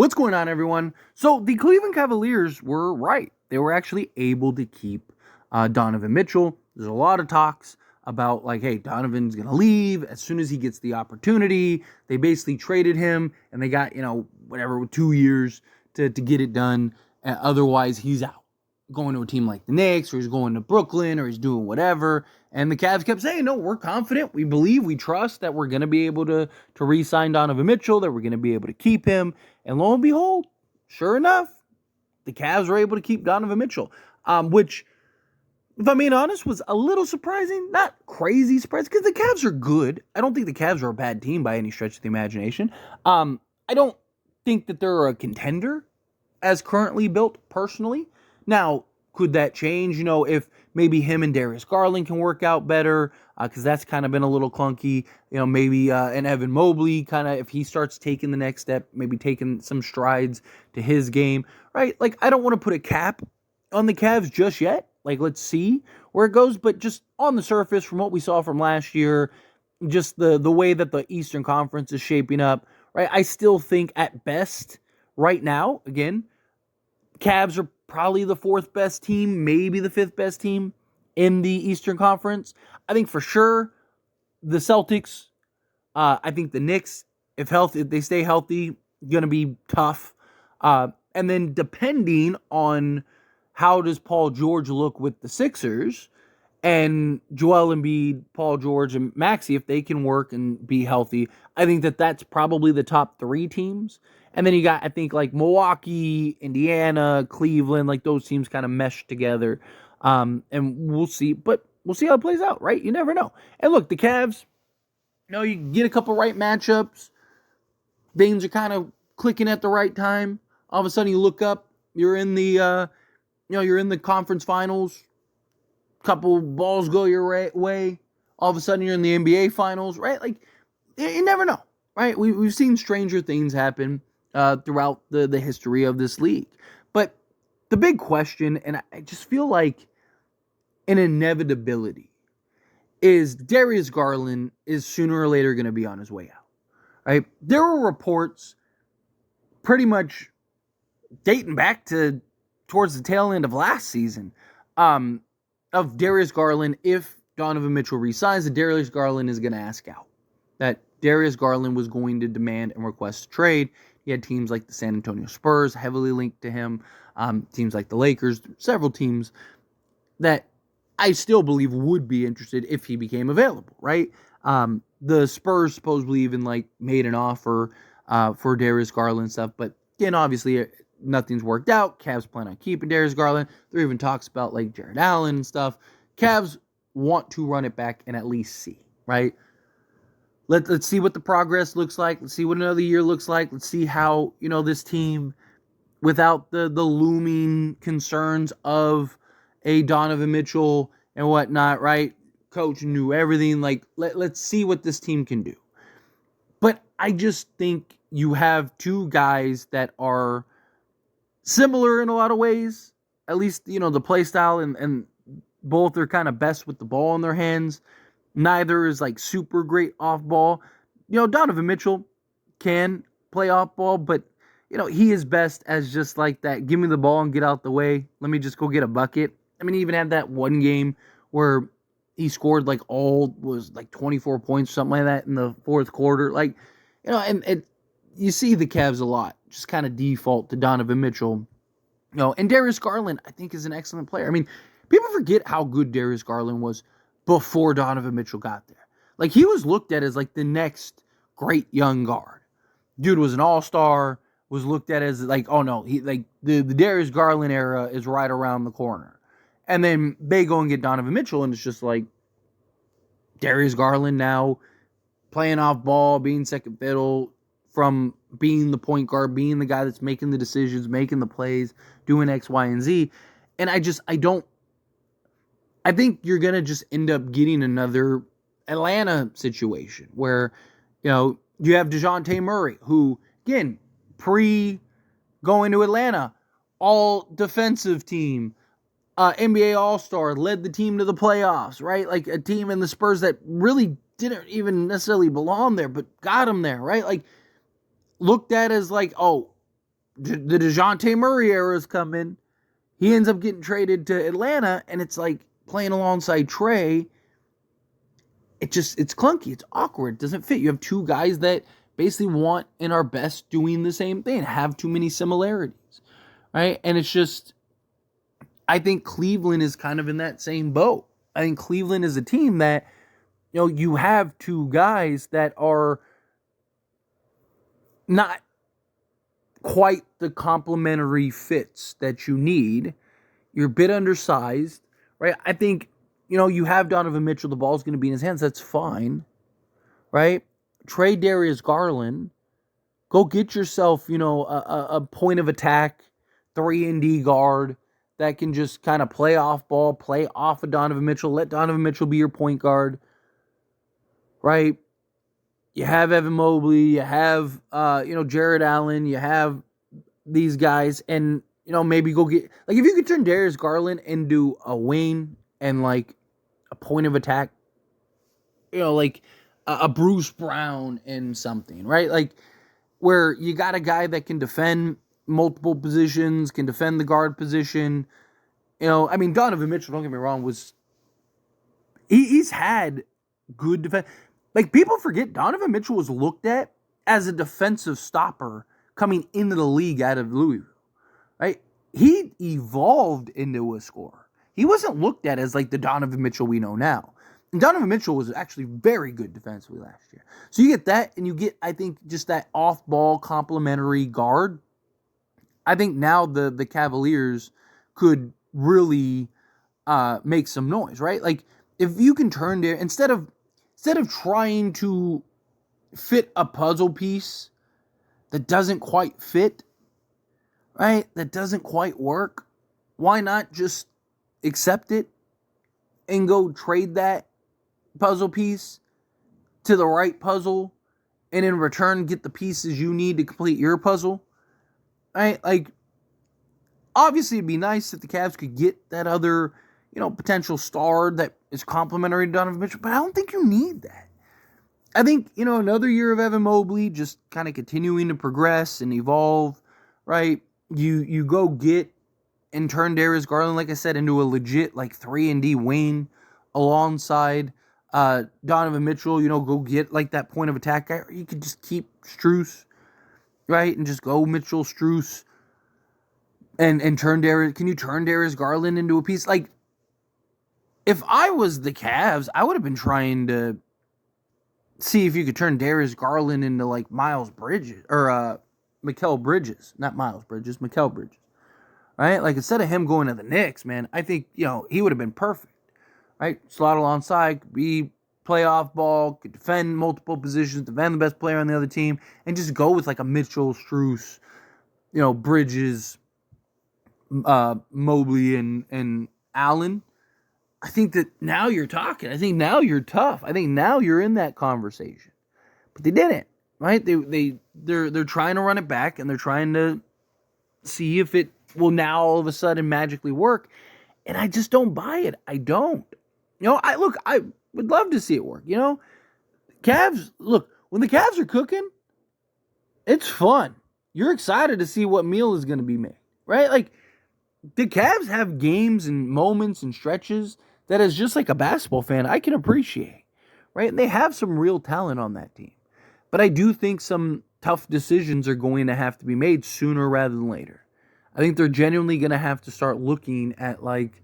What's going on, everyone? So the Cleveland Cavaliers were right. They were actually able to keep Donovan Mitchell. There's a lot of talks about hey, Donovan's going to leave as soon as he gets the opportunity. They basically traded him and they got, 2 years to get it done. Otherwise, he's out. Going to a team like the Knicks, or he's going to Brooklyn, or he's doing whatever. And the Cavs kept saying, no, we're confident, we believe, we trust that we're going to be able to re-sign Donovan Mitchell, that we're going to be able to keep him. And lo and behold, sure enough, the Cavs were able to keep Donovan Mitchell, which, if I'm being honest, was a little surprising. Not crazy surprising, because the Cavs are good. I don't think the Cavs are a bad team by any stretch of the imagination. I don't think that they're a contender as currently built, personally. Now, could that change, if maybe him and Darius Garland can work out better, because that's kind of been a little clunky, maybe an Evan Mobley kind of, if he starts taking the next step, maybe taking some strides to his game, right? I don't want to put a cap on the Cavs just yet. Let's see where it goes, but just on the surface, from what we saw from last year, just the way that the Eastern Conference is shaping up, right? I still think at best, right now, again, Cavs are probably the fourth best team, maybe the fifth best team in the Eastern Conference. I think for sure the Celtics, I think the Knicks, if they stay healthy, going to be tough. And then depending on how does Paul George look with the Sixers, and Joel Embiid, Paul George, and Maxey, if they can work and be healthy, I think that's probably the top three teams. And then you got, I think, Milwaukee, Indiana, Cleveland, those teams kind of mesh together. And we'll see. But we'll see how it plays out, right? You never know. And look, the Cavs, you get a couple right matchups. Things are kind of clicking at the right time. All of a sudden, you look up, you're in the, you're in the conference finals. Couple balls go your way. All of a sudden, you're in the NBA finals, right? You never know, right? We've seen stranger things happen throughout the history of this league. But the big question, and I just feel like an inevitability, is Darius Garland is sooner or later going to be on his way out, right? There were reports pretty much dating back to towards the tail end of last season of Darius Garland, if Donovan Mitchell resigns, that Darius Garland is going to ask out. That Darius Garland was going to demand and request a trade. He had teams like the San Antonio Spurs heavily linked to him, teams like the Lakers, several teams that I still believe would be interested if he became available, right? The Spurs supposedly even made an offer for Darius Garland and stuff, but again, obviously nothing's worked out. Cavs plan on keeping Darius Garland. There are even talks about Jared Allen and stuff. Cavs want to run it back and at least see, right? Let's see what the progress looks like. Let's see what another year looks like. Let's see how, this team, without the looming concerns of a Donovan Mitchell and whatnot, right? Coach knew everything. Let's see what this team can do. But I just think you have two guys that are similar in a lot of ways. At least, the play style, and both are kind of best with the ball in their hands. Neither is super great off ball. Donovan Mitchell can play off ball, but he is best as just that, give me the ball and get out the way. Let me just go get a bucket. I mean, he even had that one game where he scored 24 points, something like that in the fourth quarter. And you see the Cavs a lot just kind of default to Donovan Mitchell. And Darius Garland, I think, is an excellent player. I mean, people forget how good Darius Garland was before Donovan Mitchell got there. He was looked at as the next great young guard. Dude was an all-star, was looked at as oh no, he the Darius Garland era is right around the corner. And then they go and get Donovan Mitchell, and it's just Darius Garland now playing off ball, being second fiddle, from being the point guard, being the guy that's making the decisions, making the plays, doing X, Y, and Z. And I think you're going to just end up getting another Atlanta situation where, you have DeJounte Murray, who, again, going to Atlanta, all defensive team, NBA All-Star, led the team to the playoffs, right? A team in the Spurs that really didn't even necessarily belong there, but got him there, right? Looked at as oh, the DeJounte Murray era is coming. He ends up getting traded to Atlanta, and it's like playing alongside Trey. It's clunky. It's awkward. It doesn't fit. You have two guys that basically want and are best doing the same thing, have too many similarities, right? And it's just, I think Cleveland is kind of in that same boat. I think Cleveland is a team that, you have two guys that are not quite the complementary fits that you need. You're a bit undersized, right? I think, you have Donovan Mitchell. The ball's going to be in his hands. That's fine, right? Trade Darius Garland. Go get yourself, a point of attack 3-and-D guard that can just kind of play off ball, play off of Donovan Mitchell. Let Donovan Mitchell be your point guard, right? You have Evan Mobley. You have, Jared Allen. You have these guys. And, maybe go get... Like, if you could turn Darius Garland into a wing and, like, a point of attack, like a Bruce Brown and something, right? Like, where you got a guy that can defend multiple positions, can defend the guard position. Donovan Mitchell, don't get me wrong, he's had good defense. Like, people forget Donovan Mitchell was looked at as a defensive stopper coming into the league out of Louisville, right? He evolved into a scorer. He wasn't looked at as like the Donovan Mitchell we know now. And Donovan Mitchell was actually very good defensively last year. So you get that, and you get, I think, just that off-ball complementary guard. I think now the Cavaliers could really make some noise, right? Like, if you can turn there, instead of trying to fit a puzzle piece that doesn't quite fit, right? That doesn't quite work, why not just accept it and go trade that puzzle piece to the right puzzle, and in return get the pieces you need to complete your puzzle, right? Like, obviously it'd be nice if the Cavs could get that other, potential star that is complementary to Donovan Mitchell, but I don't think you need that. I think, another year of Evan Mobley just kind of continuing to progress and evolve, right? You go get and turn Darius Garland, like I said, into a legit, like, 3-and-D wing alongside Donovan Mitchell. Go get, like, that point of attack guy. Or you could just keep Strus, right? And just go Mitchell, Strus, and turn Darius. Can you turn Darius Garland into a piece? Like, if I was the Cavs, I would have been trying to see if you could turn Darius Garland into, like, Miles Bridges, or Mikal Bridges. Not Miles Bridges, Mikal Bridges. Right? Like, instead of him going to the Knicks, man, I think, he would have been perfect. Right? Slot alongside, be playoff ball, could defend multiple positions, defend the best player on the other team, and just go with, like, a Mitchell, Strus, Bridges, Mobley, and Allen. I think that now you're talking. I think now you're tough. I think now you're in that conversation. But they didn't, right? They're trying to run it back, and they're trying to see if it will now all of a sudden magically work. And I just don't buy it. I don't. I would love to see it work. Cavs, look, when the Cavs are cooking, it's fun. You're excited to see what meal is going to be made, right? Like, the Cavs have games and moments and stretches that, as just like a basketball fan, I can appreciate, right? And they have some real talent on that team. But I do think some tough decisions are going to have to be made sooner rather than later. I think they're genuinely going to have to start looking at, like,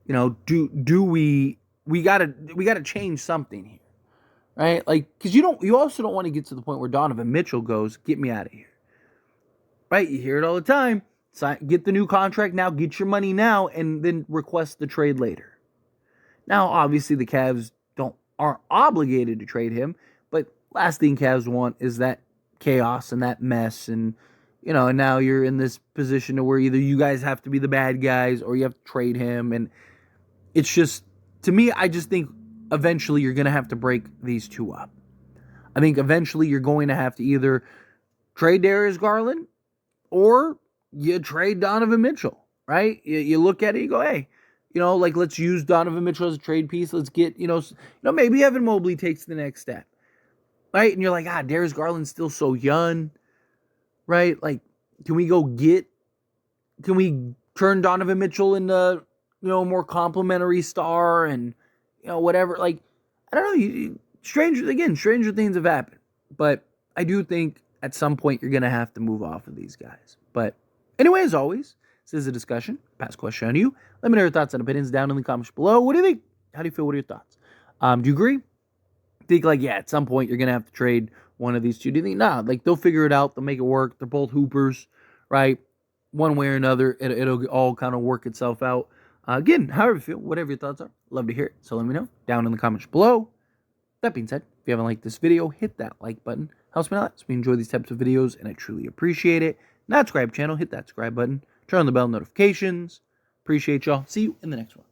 do we gotta change something here, right? Like, because you also don't want to get to the point where Donovan Mitchell goes, get me out of here, right? You hear it all the time. Get the new contract now, get your money now, and then request the trade later. Now, obviously, the Cavs aren't obligated to trade him, but last thing Cavs want is that chaos and that mess, and and now you're in this position to where either you guys have to be the bad guys or you have to trade him, and it's just, to me, I just think eventually you're going to have to break these two up. I think eventually you're going to have to either trade Darius Garland or you trade Donovan Mitchell, right? You look at it, you go, hey, like, let's use Donovan Mitchell as a trade piece. Let's get, maybe Evan Mobley takes the next step, right? And you're like, Darius Garland's still so young, right? Like, Can we turn Donovan Mitchell into, a more complimentary star and, whatever? Like, I don't know. Stranger things have happened. But I do think at some point you're going to have to move off of these guys. But anyway, as always, this is a discussion. Pass question on you. Let me know your thoughts and opinions down in the comments below. What do you think? How do you feel? What are your thoughts? Do you agree? Think at some point you're going to have to trade one of these two? Do you think, they'll figure it out. They'll make it work. They're both hoopers, right? One way or another, it'll all kind of work itself out. Again, however you feel, whatever your thoughts are, love to hear it. So let me know down in the comments below. That being said, if you haven't liked this video, hit that like button. Helps me a lot. So we enjoy these types of videos, and I truly appreciate it. Not subscribe channel, hit that subscribe button. Turn on the bell notifications. Appreciate y'all. See you in the next one.